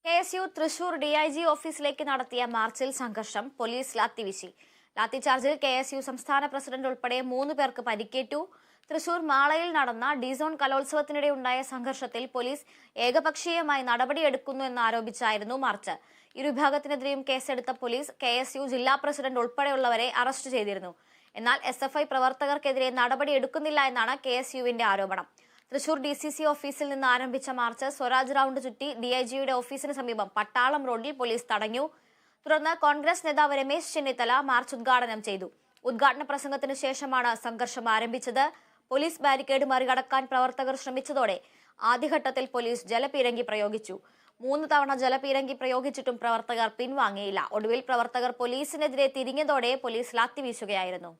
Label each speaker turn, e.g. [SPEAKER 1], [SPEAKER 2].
[SPEAKER 1] KSU Thrissur DIG ഓഫീസിലേക്ക് നടത്തിയ മാർച്ചിൽ സംഘർഷം, പോലീസ് ലാത്തിവീശി. ലാത്തിചാർജിൽ KSU സംസ്ഥാന പ്രസിഡന്റ് ഉൾപ്പെടെ 3 പേർക്ക് പരിക്കേറ്റു. തൃശൂർ മാളയിൽ നടന്ന ഡിസോൺ കലോത്സവത്തിനിടെ ഉണ്ടായ സംഘർഷത്തിൽ പോലീസ് ഏകപക്ഷീയമായി നടപടിയെടുക്കുന്നു എന്നാരോപിച്ചായിരുന്നു മാർച്ച്. ഇരുവിഭാഗത്തിനെതിരെയും കേസെടുത്ത പോലീസ് KSU ജില്ലാ പ്രസിഡന്റ് ഉൾപ്പെടെയുള്ളവരെ അറസ്റ്റ് ചെയ്തിരുന്നു. എന്നാൽ SFI പ്രവർത്തകർക്കെതിരെ നടപടിയെടുക്കുന്നില്ല എന്നാണ് KSUവിന്റെ ആരോപണം. തൃശൂർ DCC ഓഫീസിൽ നിന്ന് ആരംഭിച്ച മാർച്ച് സ്വരാജ് റൌണ്ട് ചുറ്റി DIGയുടെ ഓഫീസിന് സമീപം പട്ടാളം റോഡിൽ പോലീസ് തടഞ്ഞു. തുടർന്ന് കോൺഗ്രസ് നേതാവ് രമേശ് ചെന്നിത്തല മാർച്ച് ഉദ്ഘാടനം ചെയ്തു. ഉദ്ഘാടന പ്രസംഗത്തിന് ശേഷമാണ് സംഘർഷം ആരംഭിച്ചത്. പോലീസ് ബാരിക്കേഡ് മറികടക്കാൻ പ്രവർത്തകർ ശ്രമിച്ചതോടെ ആദ്യഘട്ടത്തിൽ പോലീസ് ജലപീരങ്കി പ്രയോഗിച്ചു. 3 തവണ ജലപീരങ്കി പ്രയോഗിച്ചിട്ടും പ്രവർത്തകർ പിൻവാങ്ങിയില്ല. ഒടുവിൽ പ്രവർത്തകർ പോലീസിനെതിരെ തിരിഞ്ഞതോടെ പോലീസ് ലാത്തി വീശുകയായിരുന്നു.